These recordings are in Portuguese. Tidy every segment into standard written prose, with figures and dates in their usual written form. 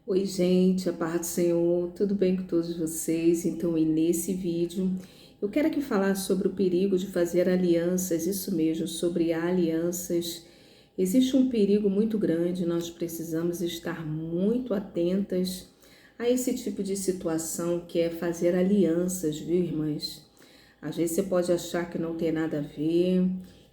Oi, gente, a paz do Senhor, tudo bem com todos vocês? Então, e nesse vídeo, eu quero aqui falar sobre o perigo de fazer alianças, isso mesmo, sobre alianças. Existe um perigo muito grande, nós precisamos estar muito atentas a esse tipo de situação que é fazer alianças, viu, irmãs? Às vezes você pode achar que não tem nada a ver,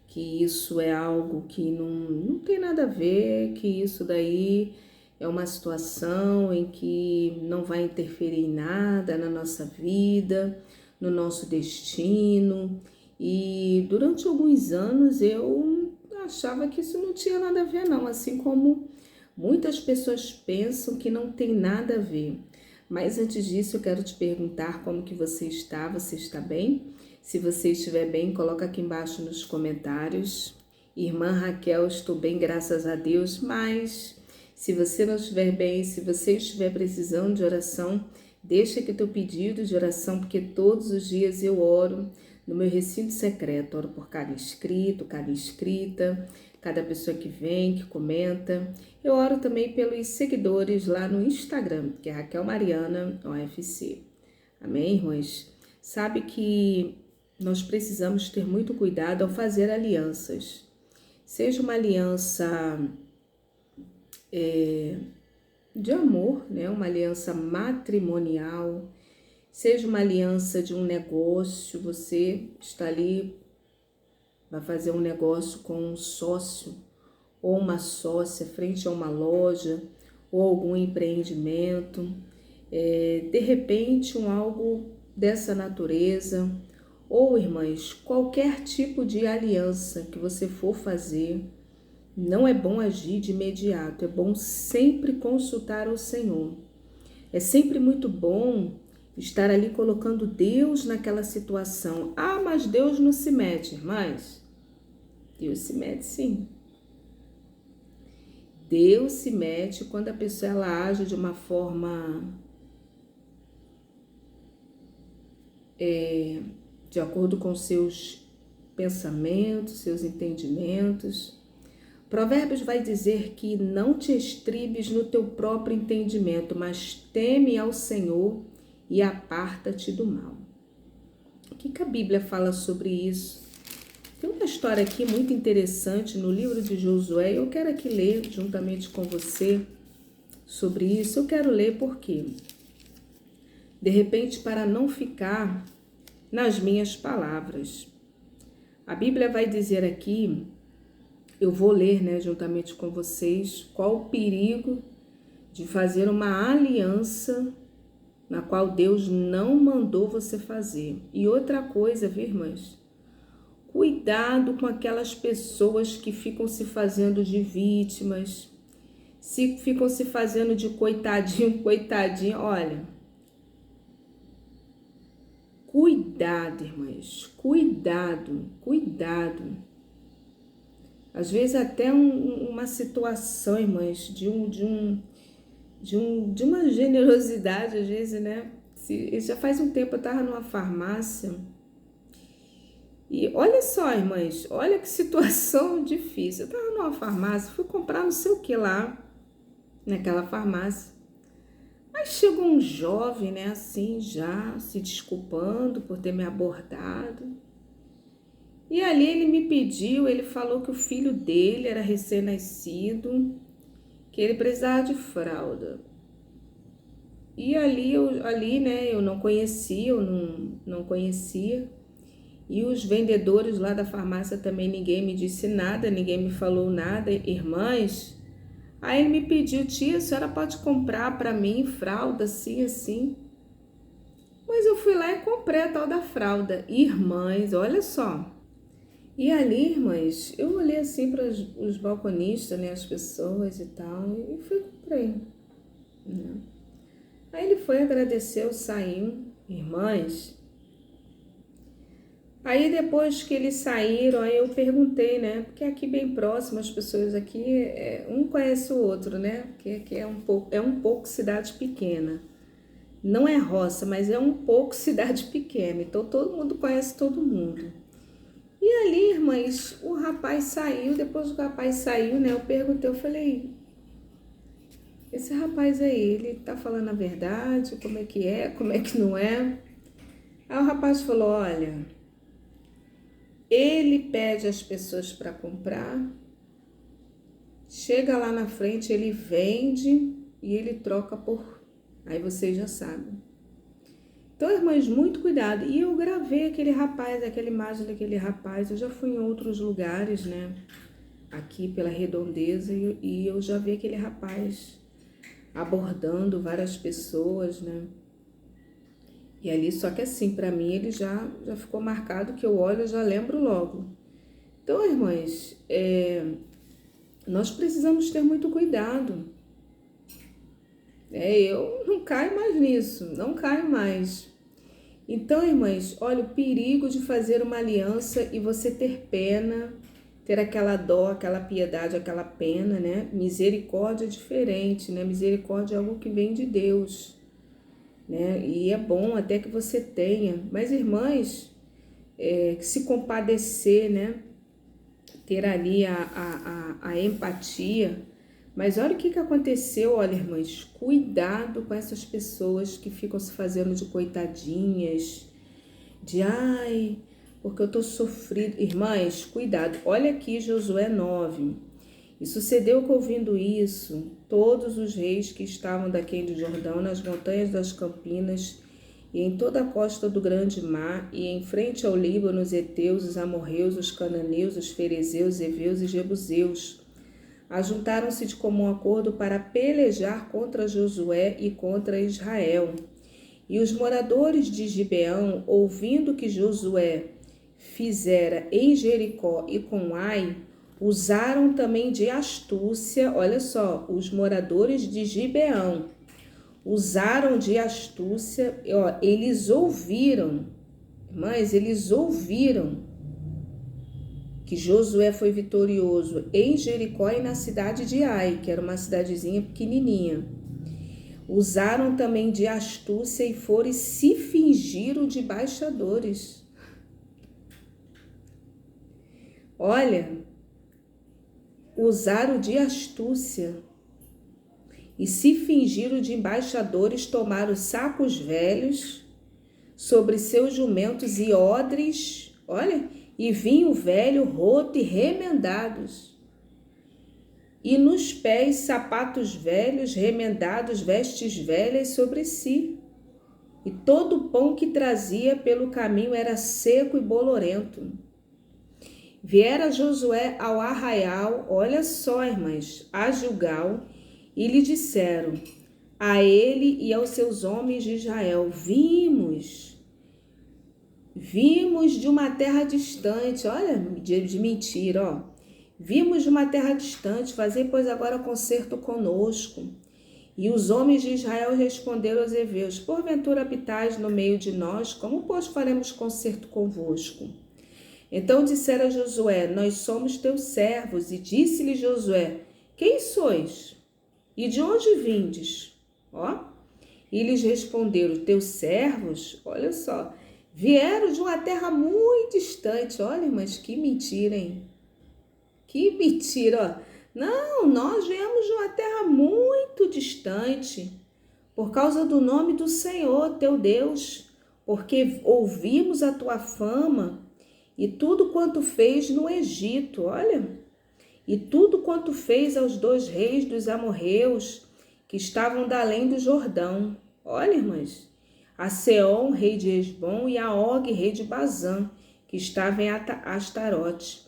que isso é algo que não tem nada a ver, que isso daí é uma situação em que não vai interferir em nada na nossa vida, no nosso destino. E durante alguns anos eu achava que isso não tinha nada a ver, não, assim como muitas pessoas pensam que não tem nada a ver. Mas antes disso, eu quero te perguntar como que você está? Você está bem? Se você estiver bem, coloca aqui embaixo nos comentários. Irmã Raquel, estou bem, graças a Deus, mas se você não estiver bem, se você estiver precisando de oração, deixa aqui teu pedido de oração, porque todos os dias eu oro no meu recinto secreto, oro por cada inscrito, cada inscrita, cada pessoa que vem, que comenta. Eu oro também pelos seguidores lá no Instagram, que é Raquel Mariana OFC. Amém, irmãs? Sabe que nós precisamos ter muito cuidado ao fazer alianças. Seja uma aliança de amor, né? Uma aliança matrimonial, seja uma aliança de um negócio, você está ali, vai fazer um negócio com um sócio ou uma sócia frente a uma loja ou algum empreendimento, de repente algo dessa natureza, ou irmãs, qualquer tipo de aliança que você for fazer, não é bom agir de imediato, é bom sempre consultar o Senhor. É sempre muito bom estar ali colocando Deus naquela situação. Ah, mas Deus não se mete, irmãs. Deus se mete sim. Deus se mete quando a pessoa ela age de uma forma de acordo com seus pensamentos, seus entendimentos. Provérbios vai dizer que não te estribes no teu próprio entendimento, mas teme ao Senhor e aparta-te do mal. O que a Bíblia fala sobre isso? Tem uma história aqui muito interessante no livro de Josué. Eu quero aqui ler juntamente com você sobre isso. Eu quero ler porque, de repente, para não ficar nas minhas palavras, a Bíblia vai dizer aqui, eu vou ler, né, juntamente com vocês, qual o perigo de fazer uma aliança na qual Deus não mandou você fazer. E outra coisa, viu, irmãs? Cuidado com aquelas pessoas que ficam se fazendo de vítimas, ficam se fazendo de coitadinho, coitadinha. Olha, cuidado, irmãs, cuidado, cuidado. Às vezes até uma situação, irmãs, de uma generosidade, às vezes, né? Já faz um tempo eu estava numa farmácia e olha só, irmãs, olha que situação difícil. Eu estava numa farmácia, fui comprar não sei o que lá, naquela farmácia. Aí chegou um jovem, né, assim, já se desculpando por ter me abordado. E ali ele me pediu, ele falou que o filho dele era recém-nascido, que ele precisava de fralda. E ali, né, eu não conhecia, não conhecia. E os vendedores lá da farmácia também, ninguém me disse nada, ninguém me falou nada, irmãs. Aí ele me pediu, tia, a senhora pode comprar para mim fralda assim, assim. Mas eu fui lá e comprei a tal da fralda. Irmãs, olha só. E ali, irmãs, eu olhei assim para os balconistas, né, as pessoas e tal, e fui comprei. Né? Aí ele foi, agradeceu, saiu. Irmãs, aí depois que eles saíram, aí eu perguntei, né? Porque aqui bem próximo, as pessoas aqui, um conhece o outro, né? Porque é um pouco cidade pequena. Não é roça, mas é um pouco cidade pequena. Então todo mundo conhece todo mundo. E ali, irmãs, o rapaz saiu, depois o rapaz saiu, né? Eu perguntei, eu falei, esse rapaz aí, ele tá falando a verdade? Como é, como é que não é? Aí o rapaz falou, olha, ele pede as pessoas para comprar, chega lá na frente, ele vende e ele troca por... Aí vocês já sabem. Então, irmãs, muito cuidado. E eu gravei aquele rapaz, aquela imagem daquele rapaz. Eu já fui em outros lugares, né? Aqui pela Redondeza, e eu já vi aquele rapaz abordando várias pessoas, né? E ali, só que assim, para mim, ele já ficou marcado, que eu olho, eu já lembro logo. Então, irmãs, nós precisamos ter muito cuidado. Eu não caio mais nisso, não caio mais. Então, irmãs, olha o perigo de fazer uma aliança e você ter pena, ter aquela dó, aquela piedade, aquela pena, né? Misericórdia é diferente, né? Misericórdia é algo que vem de Deus, né? E é bom até que você tenha. Mas, irmãs, se compadecer, né? Ter ali a empatia. Mas olha o que aconteceu, olha, irmãs, cuidado com essas pessoas que ficam se fazendo de coitadinhas, de ai, porque eu tô sofrido. Irmãs, cuidado, olha aqui Josué 9. E sucedeu que, ouvindo isso, todos os reis que estavam daquele Jordão, nas montanhas das Campinas, e em toda a costa do grande mar, e em frente ao Líbano, os heteus, os amorreus, os cananeus, os ferezeus, os heveus e jebuseus, ajuntaram-se de comum acordo para pelejar contra Josué e contra Israel. E os moradores de Gibeão, ouvindo que Josué fizera em Jericó e com Ai, usaram também de astúcia. Olha só, os moradores de Gibeão usaram de astúcia. Eles ouviram, mas eles ouviram que Josué foi vitorioso em Jericó e na cidade de Ai, que era uma cidadezinha pequenininha. Usaram também de astúcia e foram e se fingiram de baixadores. Olha, usaram de astúcia e se fingiram de embaixadores, tomaram sacos velhos sobre seus jumentos e odres, olha, e vinho velho, roto e remendados. E nos pés sapatos velhos, remendados, vestes velhas sobre si. E todo o pão que trazia pelo caminho era seco e bolorento. Viera Josué ao arraial, olha só, irmãs, a Gilgal, e lhe disseram, a ele e aos seus homens de Israel, vimos de uma terra distante, olha, de mentira, ó. Vimos de uma terra distante, fazei, pois, agora concerto conosco. E os homens de Israel responderam aos heveus, porventura habitais no meio de nós, como, pois, faremos concerto convosco? Então disseram a Josué, nós somos teus servos. E disse-lhe Josué, quem sois? E de onde vindes? E lhes responderam, teus servos, olha só, vieram de uma terra muito distante. Olha, mas que mentira, hein? Que mentira, ó. Não, nós viemos de uma terra muito distante, por causa do nome do Senhor, teu Deus, porque ouvimos a tua fama e tudo quanto fez no Egito, olha, e tudo quanto fez aos 2 reis dos amorreus, que estavam da além do Jordão. Olha, irmãs, a Seom, rei de Esbom, e a Og, rei de Bazã, que estava em Astarote.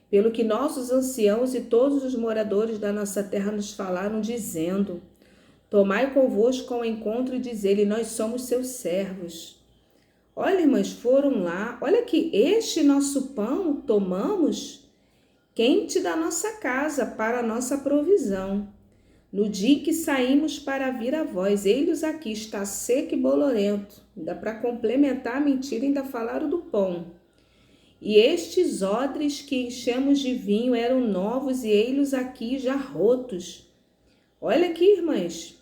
Pelo que nossos anciãos e todos os moradores da nossa terra nos falaram, dizendo, tomai convosco ao encontro e dizei-lhe, nós somos seus servos. Olha, irmãs, foram lá, olha que este nosso pão tomamos quente da nossa casa para a nossa provisão. No dia em que saímos para vir a vós, eis aqui está seco e bolorento. Ainda para complementar a mentira, ainda falaram do pão. E estes odres que enchemos de vinho eram novos e eis aqui já rotos. Olha aqui, irmãs.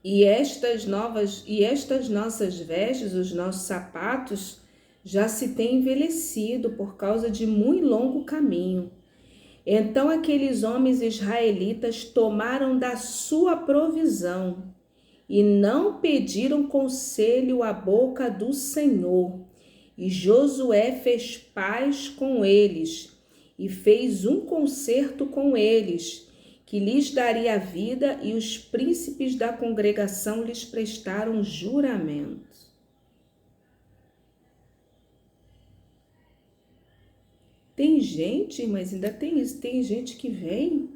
E estas nossas vestes, os nossos sapatos, já se têm envelhecido por causa de muito longo caminho. Então aqueles homens israelitas tomaram da sua provisão e não pediram conselho à boca do Senhor. E Josué fez paz com eles e fez um concerto com eles, que lhes daria vida, e os príncipes da congregação lhes prestaram juramento. Tem gente, mas ainda tem isso, tem gente que vem,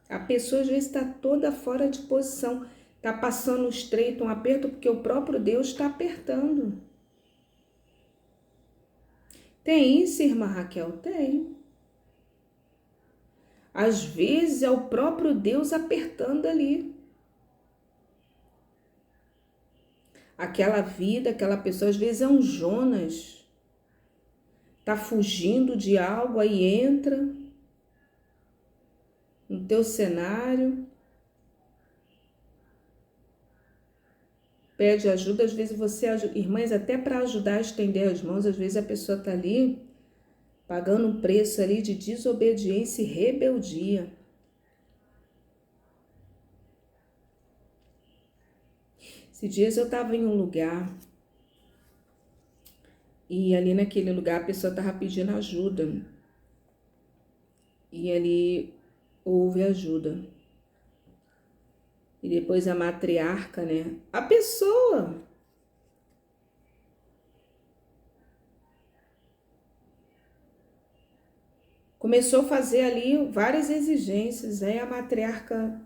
a pessoa às vezes está toda fora de posição, está passando um estreito, um aperto, porque o próprio Deus está apertando. Tem isso, irmã Raquel? Tem. Às vezes é o próprio Deus apertando ali. Aquela vida, aquela pessoa, às vezes é um Jonas. Tá fugindo de algo, aí entra no teu cenário. Pede ajuda, às vezes você ajuda. Irmãs, até para ajudar a estender as mãos, às vezes a pessoa tá ali pagando um preço ali de desobediência e rebeldia. Esses dias eu estava em um lugar e ali naquele lugar a pessoa estava pedindo ajuda. E ali houve ajuda. E depois a matriarca, né? A pessoa começou a fazer ali várias exigências. Aí a matriarca,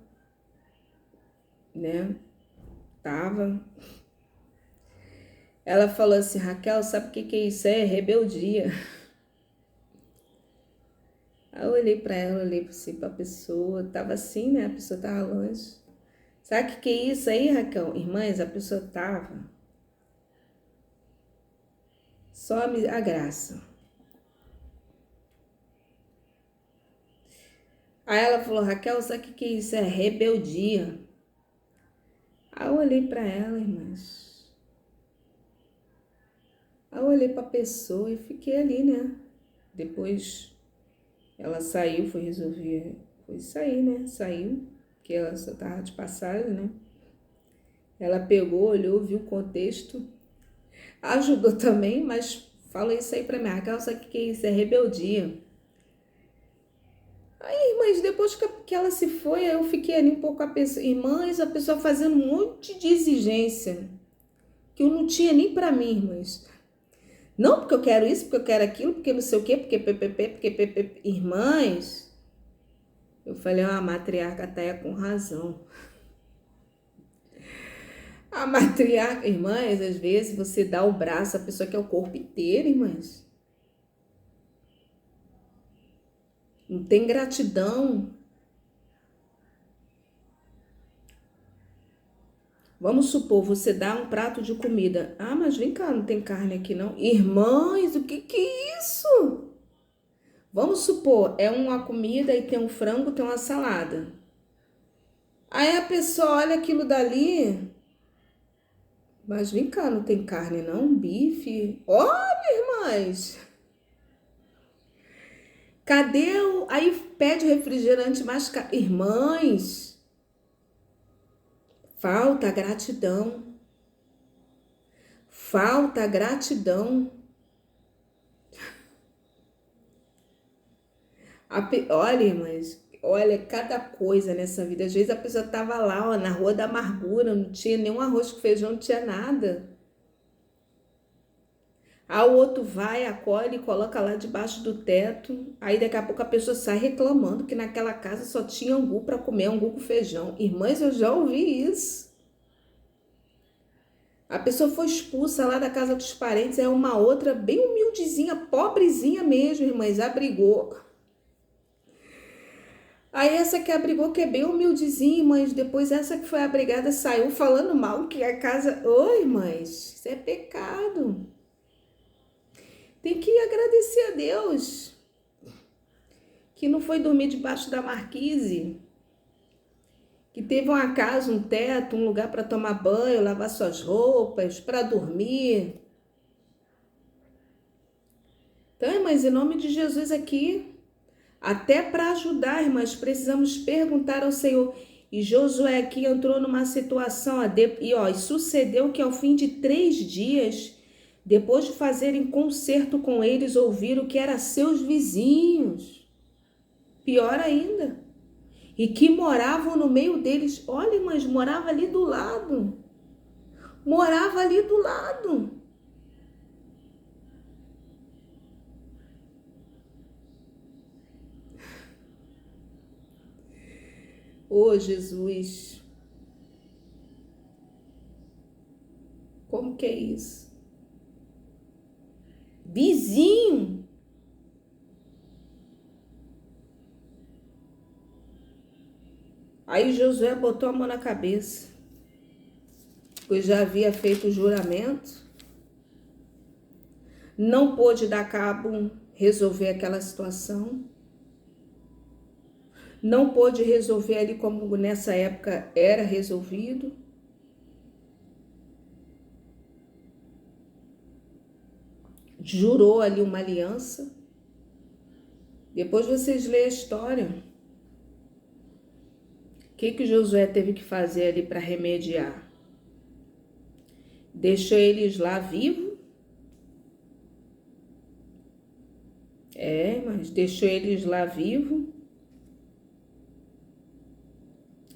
né? Ela falou assim: Raquel, sabe o que é isso? É rebeldia. Aí eu olhei para ela, olhei assim, para a pessoa, tava assim, né? A pessoa tava longe. Sabe o que é isso aí, Raquel? Irmãs, a pessoa tava só a graça. Aí ela falou: Raquel, sabe o que é isso? É rebeldia. Aí eu olhei para ela, irmãs. Aí eu olhei para a pessoa e fiquei ali, né? Depois ela saiu, foi resolver, foi sair, né? Saiu, porque ela só tava de passagem, né? Ela pegou, olhou, viu o contexto, ajudou também, mas falou isso aí pra mim: Raquel, sabe o que é isso? É rebeldia. Aí, irmãs, depois que ela se foi, eu fiquei ali um pouco a pessoa, irmãs, a pessoa fazendo um monte de exigência, que eu não tinha nem pra mim, irmãs. Não porque eu quero isso, porque eu quero aquilo, porque não sei o quê, porque ppp, porque ppp. Irmãs, eu falei: a matriarca tá com razão. A matriarca, irmãs, às vezes você dá o braço, a pessoa quer o corpo inteiro, irmãs. Não tem gratidão. Vamos supor, você dá um prato de comida. Ah, mas vem cá, não tem carne aqui não. Irmãs, o que é isso? Vamos supor, é uma comida e tem um frango, tem uma salada. Aí a pessoa olha aquilo dali, mas vem cá, não tem carne não, bife. Olha, irmãs, cadê o... Aí pede refrigerante mais caro. Irmãs, falta gratidão. Falta gratidão. Olha, irmãs, olha cada coisa nessa vida. Às vezes a pessoa tava lá, ó, na rua da amargura, não tinha nenhum arroz com feijão, não tinha nada. Aí o outro vai, acolhe, coloca lá debaixo do teto. Aí daqui a pouco a pessoa sai reclamando que naquela casa só tinha angu para comer, angu com feijão. Irmãs, eu já ouvi isso. A pessoa foi expulsa lá da casa dos parentes, é uma outra bem humildezinha, pobrezinha mesmo, irmãs, abrigou. Aí essa que abrigou, que é bem humildezinha, irmãs, depois essa que foi abrigada saiu falando mal que a casa... Oi, irmãs, isso é pecado. Tem que agradecer a Deus que não foi dormir debaixo da marquise, que teve uma casa, um teto, um lugar para tomar banho, lavar suas roupas, para dormir. Então, irmãs, em nome de Jesus aqui, Até para ajudar, irmãs, precisamos perguntar ao Senhor. E Josué aqui entrou numa situação, e sucedeu que ao fim de 3 dias, depois de fazerem concerto com eles, ouviram que eram seus vizinhos. Pior ainda. E que moravam no meio deles. Olha, irmãs, morava ali do lado. Morava ali do lado. Ô, Jesus. Como que é isso? Vizinho. Aí Josué botou a mão na cabeça, pois já havia feito o juramento, não pôde dar cabo, resolver aquela situação, não pôde resolver ali como nessa época era resolvido. Jurou ali uma aliança. Depois vocês lêem a história. O que Josué teve que fazer ali para remediar? Deixou eles lá vivos. Mas deixou eles lá vivos,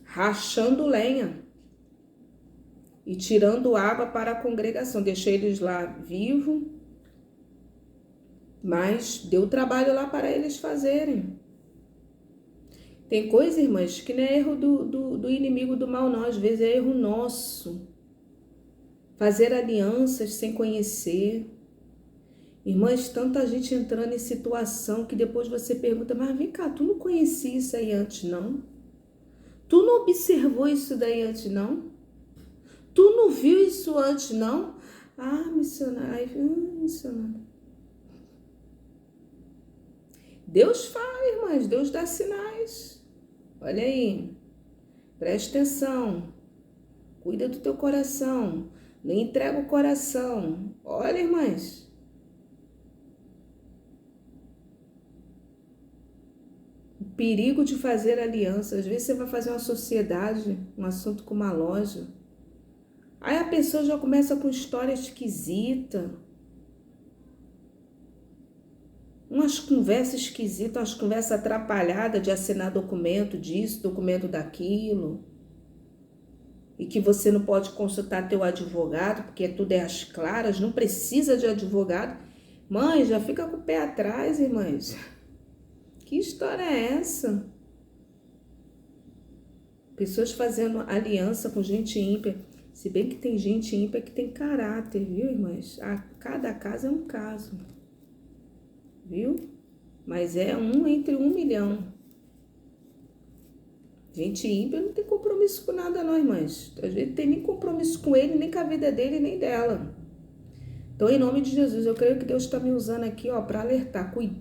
rachando lenha e tirando água para a congregação. Deixou eles lá vivos, mas deu trabalho lá para eles fazerem. Tem coisa, irmãs, que não é erro do inimigo do mal, não. Às vezes é erro nosso. Fazer alianças sem conhecer. Irmãs, tanta gente entrando em situação que depois você pergunta, mas vem cá, tu não conhecia isso aí antes, não? Tu não observou isso daí antes, não? Tu não viu isso antes, não? Ah, missionário. Deus fala, irmãs, Deus dá sinais. Olha aí, presta atenção, cuida do teu coração, não entrega o coração. Olha, irmãs. O perigo de fazer aliança. Às vezes você vai fazer uma sociedade, um assunto com uma loja. Aí a pessoa já começa com história esquisita. Umas conversas esquisitas, umas conversas atrapalhadas de assinar documento disso, documento daquilo. E que você não pode consultar teu advogado, porque tudo é às claras, não precisa de advogado. Mãe, já fica com o pé atrás, irmãs. Que história é essa? Pessoas fazendo aliança com gente ímpia. Se bem que tem gente ímpia que tem caráter, viu, irmãs? Cada caso é um caso. Viu? Mas é um entre 1 milhão. Gente ímpia não tem compromisso com nada não, irmãs. Às vezes não tem nem compromisso com ele, nem com a vida dele, nem dela. Então, em nome de Jesus, eu creio que Deus está me usando aqui, para alertar. Cuidado.